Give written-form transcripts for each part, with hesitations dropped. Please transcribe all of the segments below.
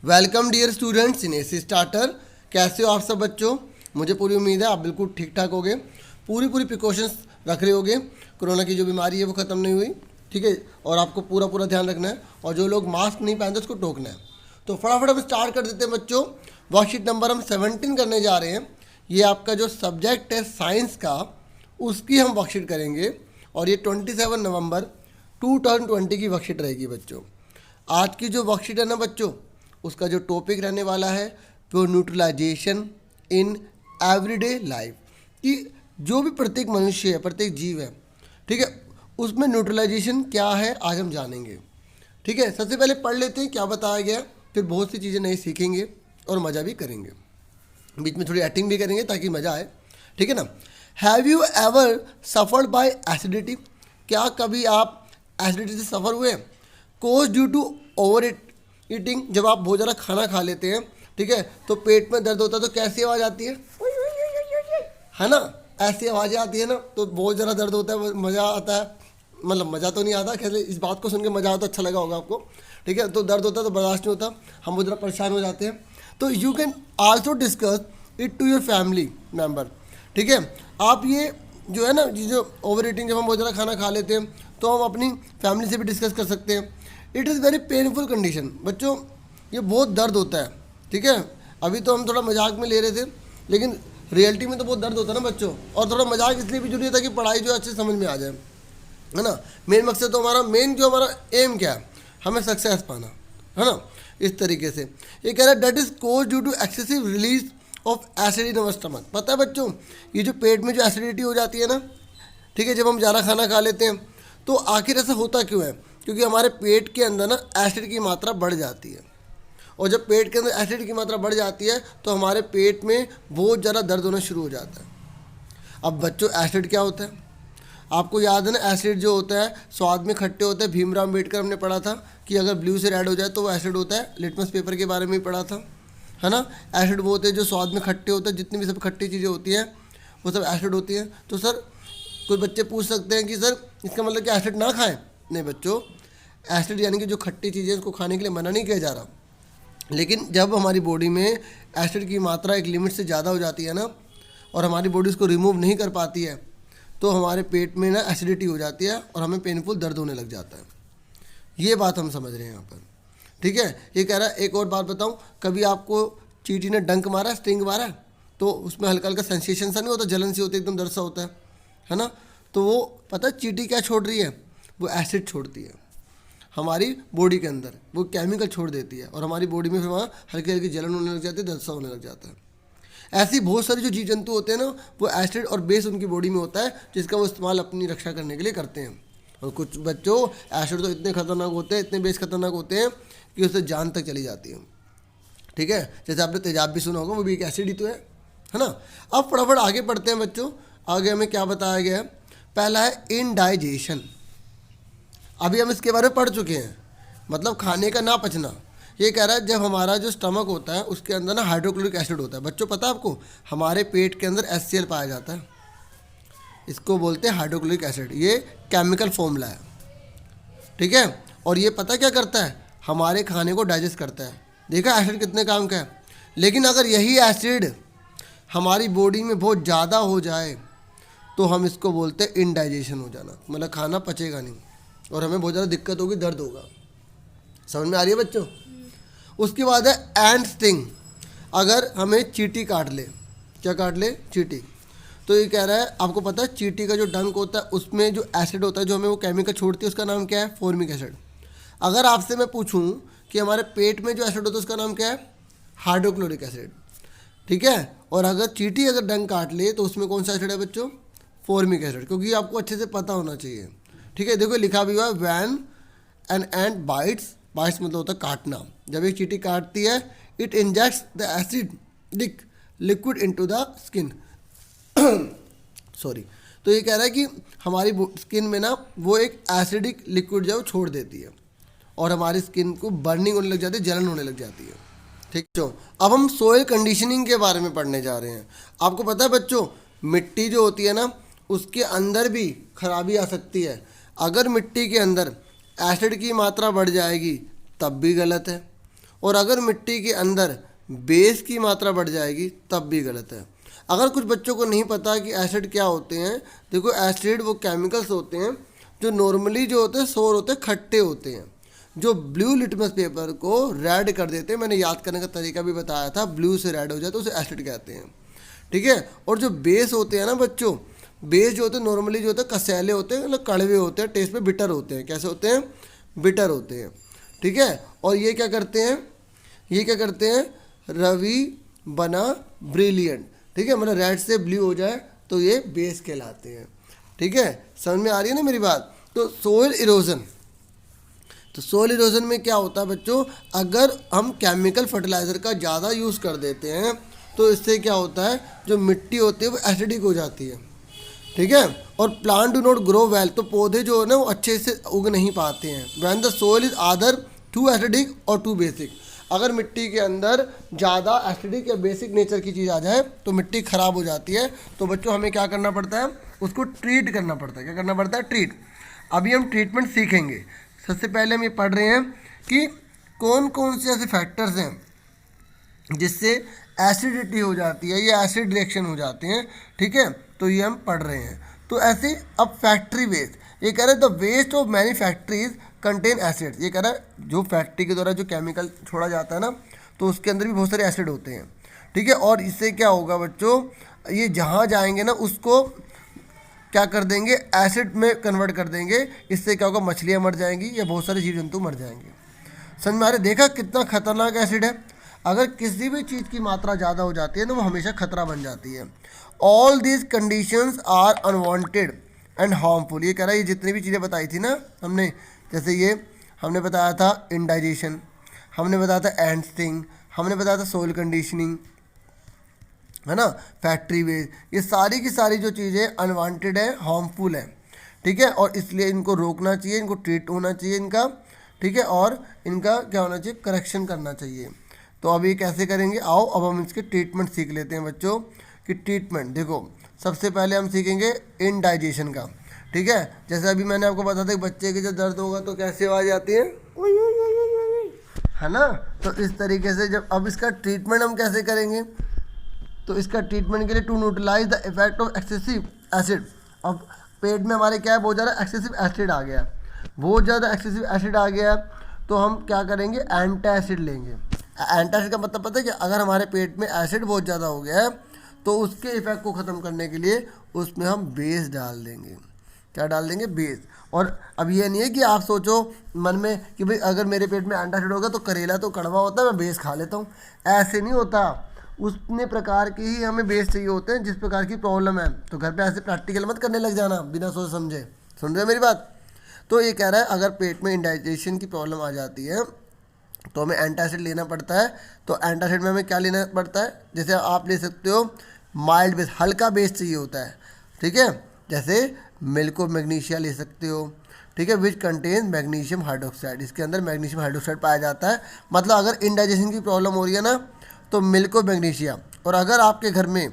Welcome dear students in AC starter. कैसे हो आप सब बच्चों? मुझे पूरी उम्मीद है आप बिल्कुल ठीक ठाक होगे, पूरी प्रिकॉशंस रख रहे होगे। कोरोना की जो बीमारी है वो ख़त्म नहीं हुई, ठीक है। और आपको पूरा ध्यान रखना है, और जो लोग मास्क नहीं पहनते उसको टोकना है। तो फटाफट हम स्टार्ट कर देते हैं बच्चों। वर्कशीट नंबर हम 17 करने जा रहे हैं। ये आपका जो सब्जेक्ट है साइंस का, उसकी हम वर्कशीट करेंगे, और ये 27 नवंबर 2020 की वर्कशीट रहेगी बच्चों। आज की जो वर्कशीट है ना बच्चों, उसका जो टॉपिक रहने वाला है वो न्यूट्रलाइजेशन इन एवरीडे लाइफ, कि जो भी प्रत्येक मनुष्य है, प्रत्येक जीव है, ठीक है, उसमें न्यूट्रलाइजेशन क्या है आज हम जानेंगे। ठीक है, सबसे पहले पढ़ लेते हैं क्या बताया गया, फिर बहुत सी चीज़ें नई सीखेंगे और मज़ा भी करेंगे, बीच में थोड़ी एक्टिंग भी करेंगे ताकि मज़ा आए, ठीक है ना। Have you ever suffered by acidity? क्या कभी आप एसिडिटी से सफ़र हुए? Cause due to overeating, जब आप बहुत ज़्यादा खाना खा लेते हैं, ठीक है, तो पेट में दर्द होता है, तो कैसी आवाज़ आती है ना, ऐसी आवाज़ें आती है ना, तो बहुत ज़्यादा दर्द होता है, मज़ा आता है, मतलब मज़ा तो नहीं आता, खैर इस बात को सुन के मज़ा आता, अच्छा लगा होगा आपको, ठीक है। तो दर्द होता है तो बर्दाश्त नहीं होता, हम बहुत ज़्यादा परेशान हो जाते हैं। तो you can also discuss it to your family member, ठीक है। आप ये जो है ना, जो ओवर ईटिंग, जब हम बहुत ज़्यादा खाना खा लेते हैं तो हम अपनी फैमिली से भी डिस्कस कर सकते हैं। It is very painful condition बच्चों, ये बहुत दर्द होता है, ठीक है। अभी तो हम थोड़ा मजाक में ले रहे थे, लेकिन रियलिटी में तो बहुत दर्द होता है ना बच्चों। और थोड़ा मजाक इसलिए भी जरूरी था कि पढ़ाई जो अच्छे समझ में आ जाए, है ना। मेन मकसद तो हमारा, मेन जो हमारा एम क्या है, हमें सक्सेस पाना, है ना। इस तरीके से ये कह रहा है that is caused due to excessive release of acid in our stomach. पता है बच्चों, ये जो पेट में जो एसिडिटी हो जाती है ना, ठीक है, जब हम ज़्यादा खाना खा लेते हैं, तो आखिर ऐसा होता क्यों है? क्योंकि हमारे पेट के अंदर ना एसिड की मात्रा बढ़ जाती है, और जब पेट के अंदर एसिड की मात्रा बढ़ जाती है तो हमारे पेट में बहुत ज़्यादा दर्द होना शुरू हो जाता है। अब बच्चों, एसिड क्या होता है? आपको याद है ना, एसिड जो होता है स्वाद में खट्टे होते हैं। भीमराव अम्बेडकर हमने पढ़ा था कि अगर ब्लू से रेड हो जाए तो वो एसिड होता है, लिटमस पेपर के बारे में ही पढ़ा था, है ना। एसिड वो होते हैं जो स्वाद में खट्टे होते हैं, जितनी भी सब खट्टी चीज़ें होती हैं वो सब एसिड होती हैं। तो सर, कुछ बच्चे पूछ सकते हैं कि सर इसका मतलब कि एसिड ना खाएं? नहीं बच्चों, एसिड यानी कि जो खट्टी चीज़ें उसको खाने के लिए मना नहीं किया जा रहा, लेकिन जब हमारी बॉडी में एसिड की मात्रा एक लिमिट से ज़्यादा हो जाती है ना, और हमारी बॉडी उसको रिमूव नहीं कर पाती है, तो हमारे पेट में ना एसिडिटी हो जाती है और हमें पेनफुल दर्द होने लग जाता है। ये बात हम समझ रहे हैं यहाँ पर, ठीक है। ये कह रहा है, एक और बात बताऊँ, कभी आपको चींटी ने डंक मारा, स्टिंग मारा, तो उसमें हल्का हल्का सेंसेशन सा नहीं होता, जलन सी होती है, एकदम दर्द सा होता है ना। तो वो पता है चींटी क्या छोड़ रही है? वो एसिड छोड़ती है हमारी बॉडी के अंदर, वो केमिकल छोड़ देती है, और हमारी बॉडी में फिर वहाँ हल्की हल्की जलन होने लग जाती है, दर्द सा होने लग जाता है। ऐसी बहुत सारी जो जीव जंतु होते हैं ना, वो एसिड और बेस उनकी बॉडी में होता है, जिसका वो इस्तेमाल अपनी रक्षा करने के लिए करते हैं। और कुछ बच्चों, एसिड तो इतने खतरनाक होते हैं, इतने बेस खतरनाक होते हैं कि उससे जान तक चली जाती है, ठीक है। जैसे आपने तेजाब भी सुना होगा, वो भी एक एसिड ही तो है ना। अब फटाफट आगे पढ़ते हैं बच्चों। आगे हमें क्या बताया गया है? पहला है इनडाइजेशन। अभी हम इसके बारे में पढ़ चुके हैं, मतलब खाने का ना पचना। ये कह रहा है जब हमारा जो स्टमक होता है उसके अंदर ना हाइड्रोक्लोरिक एसिड होता है। बच्चों पता है आपको, हमारे पेट के अंदर HCl पाया जाता है, इसको बोलते हैं हाइड्रोक्लोरिक एसिड। ये केमिकल फॉर्मूला है, ठीक है। और ये पता क्या करता है? हमारे खाने को डाइजेस्ट करता है। देखा एसिड कितने काम का है। लेकिन अगर यही एसिड हमारी बॉडी में बहुत ज़्यादा हो जाए तो हम इसको बोलते हैं इनडाइजेशन हो जाना, मतलब खाना पचेगा नहीं और हमें बहुत ज़्यादा दिक्कत होगी, दर्द होगा। समझ में आ रही है बच्चों? उसके बाद है एंट स्टिंग। अगर हमें चींटी काट ले, क्या काट ले? चींटी। तो ये कह रहा है, आपको पता है चींटी का जो डंक होता है उसमें जो एसिड होता है, जो हमें वो केमिकल छोड़ती है, उसका नाम क्या है? Formic acid. अगर आपसे मैं पूछूं कि हमारे पेट में जो एसिड होता है उसका नाम क्या है? हाइड्रोक्लोरिक एसिड, ठीक है। और अगर चींटी अगर डंक काट ले तो उसमें कौन सा एसिड है बच्चों? Formic acid. क्योंकि आपको अच्छे से पता होना चाहिए, ठीक है। देखो लिखा भी हुआ है, when an ant bites, bites मतलब होता है काटना। जब एक चींटी काटती है, it injects the acidic liquid into the skin. Sorry. तो ये कह रहा है कि हमारी स्किन में ना वो एक एसिडिक लिक्विड जो है वो छोड़ देती है, और हमारी स्किन को बर्निंग होने लग जाती है, जलन होने लग जाती है, ठीक है। अब हम सोयल कंडीशनिंग के बारे में पढ़ने जा रहे हैं। आपको पता है बच्चों, मिट्टी जो होती है ना, उसके अंदर भी खराबी आ सकती है। अगर मिट्टी के अंदर एसिड की मात्रा बढ़ जाएगी तब भी गलत है, और अगर मिट्टी के अंदर बेस की मात्रा बढ़ जाएगी तब भी गलत है। अगर कुछ बच्चों को नहीं पता कि एसिड क्या होते हैं, देखो एसिड वो केमिकल्स होते हैं जो नॉर्मली जो होते हैं सोर होते हैं, खट्टे होते हैं, जो ब्लू लिटमस पेपर को रेड कर देते हैं। मैंने याद करने का तरीका भी बताया था, ब्लू से रेड हो जाए तो उसे एसिड कहते हैं, ठीक है। और जो बेस होते हैं ना बच्चों, बेस जो होते हैं नॉर्मली जो होते हैं कसैले होते हैं, मतलब कड़वे होते हैं, टेस्ट में बिटर होते हैं। कैसे होते हैं? बिटर होते हैं, ठीक है। और ये क्या करते हैं? ये क्या करते हैं? रवि बना ब्रिलियंट, ठीक है, मतलब रेड से ब्लू हो जाए तो ये बेस कहलाते हैं, ठीक है। समझ में आ रही है ना मेरी बात? तो सोइल इरोजन, तो सोइल इरोजन में क्या होता है बच्चों, अगर हम केमिकल फर्टिलाइज़र का ज़्यादा यूज़ कर देते हैं तो इससे क्या होता है, जो मिट्टी होती है वो एसिडिक हो जाती है, ठीक है। और plant do not grow well, तो पौधे जो है ना वो अच्छे से उग नहीं पाते हैं। व्हेन द सोइल इज आदर टू एसिडिक और टू बेसिक, अगर मिट्टी के अंदर ज़्यादा एसिडिक या बेसिक नेचर की चीज़ आ जाए तो मिट्टी ख़राब हो जाती है। तो बच्चों हमें क्या करना पड़ता है, उसको ट्रीट करना पड़ता है। क्या करना पड़ता है? ट्रीट। अभी हम ट्रीटमेंट सीखेंगे। सबसे पहले हम ये पढ़ रहे हैं कि कौन कौन से ऐसे फैक्टर्स हैं जिससे एसिडिटी हो जाती है या एसिड रिएक्शन हो जाते हैं, ठीक है। तो ये हम पढ़ रहे हैं। तो ऐसे अब फैक्ट्री वेस्ट, ये कह रहे हैं the waste of many factories contain acid, ये कह रहा है जो फैक्ट्री के द्वारा जो केमिकल छोड़ा जाता है ना तो उसके अंदर भी बहुत सारे एसिड होते हैं, ठीक है। और इससे क्या होगा बच्चों, ये जहाँ जाएंगे ना उसको क्या कर देंगे, एसिड में कन्वर्ट कर देंगे। इससे क्या होगा, मछलियाँ मर जाएंगी या बहुत सारे जीव जंतु मर जाएंगे। समझ में आ रहा है? देखा कितना खतरनाक एसिड है। अगर किसी भी चीज़ की मात्रा ज़्यादा हो जाती है तो वो हमेशा खतरा बन जाती है। All these conditions are unwanted and harmful, ये कह रहा है ये जितनी भी चीज़ें बताई थी ना हमने, जैसे ये हमने बताया था इंडाइजेशन, हमने बताया था एंड थिंग, हमने बताया था सोइल कंडीशनिंग, है ना, फैक्ट्री वेस्ट, ये सारी की सारी जो चीज़ें अनवांटेड है, हार्मफुल है, ठीक है। और इसलिए इनको रोकना चाहिए, इनको ट्रीट होना चाहिए इनका, ठीक है। और इनका क्या होना चाहिए, करेक्शन करना चाहिए। तो अब ये कैसे करेंगे, आओ अब हम इसके ट्रीटमेंट सीख लेते हैं बच्चों कि ट्रीटमेंट। देखो सबसे पहले हम सीखेंगे इनडाइजेशन का, ठीक है। जैसे अभी मैंने आपको बताया था कि बच्चे के जब दर्द होगा तो कैसे आवाज़ आती है ना। तो इस तरीके से जब अब इसका ट्रीटमेंट हम कैसे करेंगे, तो इसका ट्रीटमेंट के लिए to neutralise the effect of excessive acid. अब पेट में हमारे क्या है, बहुत ज़्यादा एक्सेसिव एसिड आ गया, बहुत ज़्यादा एक्सेसिव एसिड आ गया, तो हम क्या करेंगे, एंटासिड लेंगे। एंटासिड का मतलब पता है कि अगर हमारे पेट में एसिड बहुत ज़्यादा हो गया है तो उसके इफेक्ट को ख़त्म करने के लिए उसमें हम बेस डाल देंगे। क्या डाल देंगे? बेस। और अब ये नहीं है कि आप सोचो मन में कि भाई अगर मेरे पेट में एंटासिड होगा तो करेला तो कड़वा होता है, मैं बेस खा लेता हूँ, ऐसे नहीं होता। उतने प्रकार के ही हमें बेस चाहिए होते हैं जिस प्रकार की प्रॉब्लम है। तो घर पे ऐसे प्रैक्टिकल मत करने लग जाना बिना सोच समझे। सुन रहे हो मेरी बात? तो ये कह रहा है अगर पेट में इंडाइजेशन की प्रॉब्लम आ जाती है तो हमें एंटासिड लेना पड़ता है। तो एंटासिड में हमें क्या लेना पड़ता है, जैसे आप ले सकते हो माइल्ड बेस, हल्का बेस चाहिए होता है, ठीक है। जैसे मिल्क ऑफ मैग्नीशिया ले सकते हो, ठीक है, विच कंटेन मैग्नीशियम हाइड्रोक्साइड, इसके अंदर मैग्नीशियम हाइड्रोक्साइड पाया जाता है। मतलब अगर इंडाइजेशन की प्रॉब्लम हो रही है ना तो मिल्क ऑफ मैग्नीशिया। और अगर आपके घर में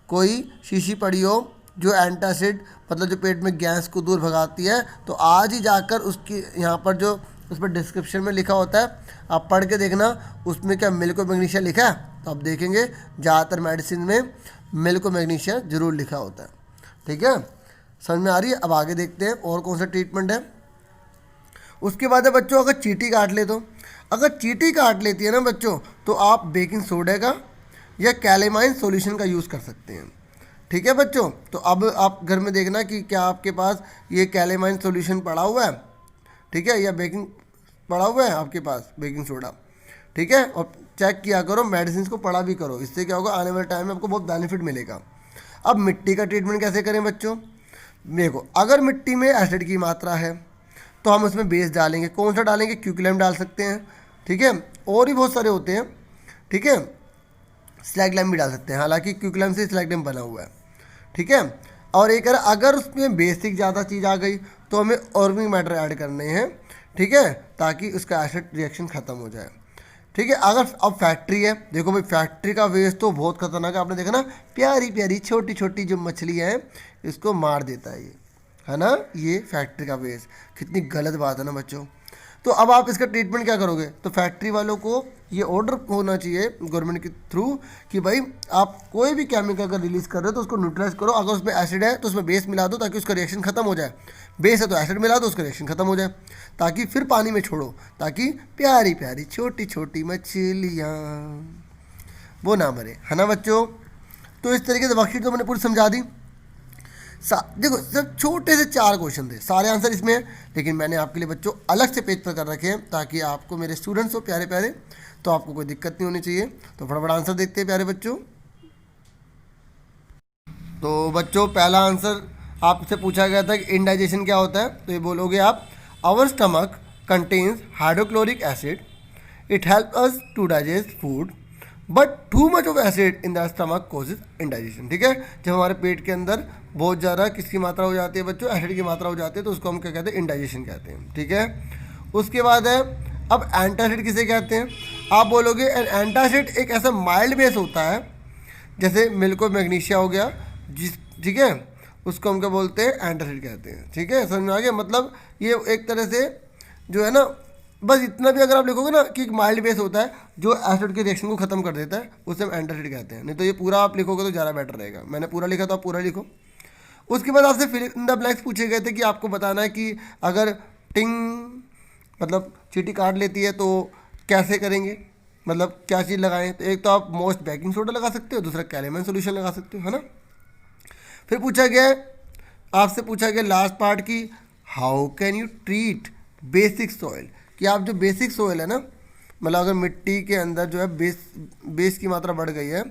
कोई शीशी पड़ी हो जो एंटासिड मतलब जो पेट में गैस को दूर भगाती है, तो आज ही जाकर उसकी यहाँ पर जो उस पर डिस्क्रिप्शन में लिखा होता है आप पढ़ के देखना, उसमें क्या मिल्क ऑफ मैग्नीशिया लिखा है, तो आप देखेंगे ज़्यादातर मेडिसिन में मिल्क ऑफ मैग्नीशिया जरूर लिखा होता है, ठीक है। समझ में आ रही है? अब आगे देखते हैं और कौन सा ट्रीटमेंट है। उसके बाद है बच्चों, अगर चींटी काट ले तो, अगर चींटी काट लेती है ना बच्चों तो आप बेकिंग सोडा का या कैलेमाइन सॉल्यूशन का यूज़ कर सकते हैं, ठीक है बच्चों। तो अब आप घर में देखना कि क्या आपके पास ये कैलेमाइन सॉल्यूशन पड़ा हुआ है, ठीक है, या बेकिंग पड़ा हुआ है आपके पास बेकिंग सोडा, ठीक है। और चेक किया करो, मेडिसिन को पढ़ा भी करो, इससे क्या होगा आने वाले टाइम में आपको बहुत बेनिफिट मिलेगा। अब मिट्टी का ट्रीटमेंट कैसे करें बच्चों, देखो अगर मिट्टी में एसिड की मात्रा है तो हम उसमें बेस डालेंगे। कौन सा डालेंगे? क्विकलैम डाल सकते हैं, ठीक है, और भी बहुत सारे होते हैं, ठीक है, स्लैग लाइम भी डाल सकते हैं, हालांकि क्विकलैम से स्लैग लाइम बना हुआ है, ठीक है। और एक अगर उसमें बेसिक ज़्यादा चीज़ आ गई तो हमें ऑर्गेनिक मैटर ऐड करने हैं, ठीक है, ताकि उसका एसिड रिएक्शन ख़त्म हो जाए, ठीक है। अगर अब फैक्ट्री है, देखो भाई फैक्ट्री का वेस्ट तो बहुत खतरनाक है, आपने देखा ना प्यारी प्यारी छोटी छोटी जो मछलियाँ हैं इसको मार देता है ये, है ना, ये फैक्ट्री का वेस्ट। कितनी गलत बात है ना बच्चों। तो अब आप इसका ट्रीटमेंट क्या करोगे, तो फैक्ट्री वालों को ये ऑर्डर होना चाहिए गवर्नमेंट के थ्रू कि भाई आप कोई भी केमिकल अगर रिलीज़ कर रहे हो तो उसको न्यूट्रलाइज करो, अगर उसमें एसिड है तो उसमें बेस मिला दो ताकि उसका रिएक्शन खत्म हो जाए, बेस है तो एसिड मिला दो उसका रिएक्शन खत्म हो जाए, ताकि फिर पानी में छोड़ो, ताकि प्यारी प्यारी छोटी छोटी मछलियाँ वो ना मरे, है ना बच्चों। तो इस तरीके से वर्कशीट तो मैंने पूरी समझा दी। देखो सिर्फ छोटे से 4 क्वेश्चन थे, सारे आंसर इसमें हैं, लेकिन मैंने आपके लिए बच्चों अलग से पेज पर कर रखे हैं ताकि आपको मेरे स्टूडेंट्स हो प्यारे प्यारे, तो आपको कोई दिक्कत नहीं होनी चाहिए। तो फटाफट आंसर देखते हैं प्यारे बच्चों। तो बच्चों पहला आंसर आपसे पूछा गया था कि इंडाइजेशन क्या होता है, तो ये बोलोगे आप, our stomach contains hydrochloric acid, it help us to digest food but too much of acid in the stomach causes indigestion. ठीक है, जब हमारे पेट के अंदर बहुत ज़्यादा किसकी मात्रा हो जाती है बच्चों, एसिड की मात्रा हो जाती है, तो उसको हम क्या कहते हैं, इंडाइजेशन कहते हैं। ठीक है, उसके बाद है अब एंटासिड किसे कहते हैं, आप बोलोगे एंटासिड एक ऐसा माइल्ड बेस होता है जैसे मिल्क और मैग्नीशिया हो गया, जिस ठीक है उसको हम क्या बोलते हैं, एंटासिड कहते हैं। ठीक है, समझ में आ गया, मतलब ये एक तरह से जो है ना, बस इतना भी अगर आप लिखोगे ना कि एक माइल्ड बेस होता है जो एसिड के रिएक्शन को खत्म कर देता है, उसे हम एंटासिड कहते हैं। नहीं तो ये पूरा आप लिखोगे तो ज़्यादा बेटर रहेगा, मैंने पूरा लिखा तो आप पूरा लिखो। उसके बाद आपसे फिल इन द ब्लैंक्स पूछे गए थे कि आपको बताना है कि अगर टिंग मतलब चींटी काट लेती है तो कैसे करेंगे, मतलब क्या चीज़ लगाएं। तो एक तो आप मोस्ट बेकिंग सोडा लगा सकते हो, दूसरा कैलेमन सोल्यूशन लगा सकते हो, है ना। फिर पूछा गया आपसे पूछा गया लास्ट पार्ट की how can you treat basic soil, कि आप जो बेसिक सॉइल है ना, मतलब अगर मिट्टी के अंदर जो है बेस की मात्रा बढ़ गई है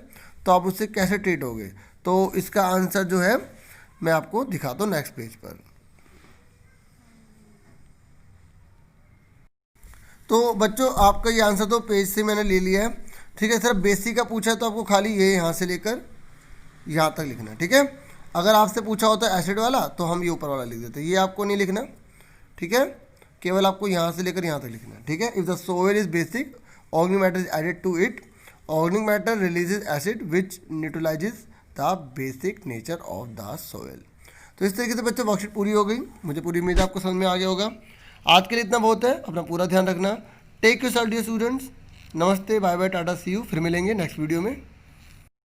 तो आप उससे कैसे ट्रीट होगे। तो इसका आंसर जो है मैं आपको दिखाता हूँ नेक्स्ट पेज पर। तो बच्चों आपका ये आंसर तो पेज से मैंने ले लिया है। ठीक है, सिर्फ बेसिक का पूछा है तो आपको खाली ये यहाँ से लेकर यहाँ तक लिखना है। ठीक है, अगर आपसे पूछा होता है एसिड वाला तो हम ये ऊपर वाला लिख देते, ये आपको नहीं लिखना। ठीक है, केवल आपको यहाँ से लेकर यहाँ तक लिखना है। ठीक है, if the soil is basic organic matter is added to it, organic matter releases acid which neutralises the basic nature of the soil. तो इस तरीके से बच्चों वर्कशीट पूरी हो गई, मुझे पूरी उम्मीद है आपको समझ में आ गया होगा। आज के लिए इतना बहुत है, अपना पूरा ध्यान रखना। Take yourself dear students, नमस्ते, bye bye, tata, see you, फिर मिलेंगे नेक्स्ट वीडियो में।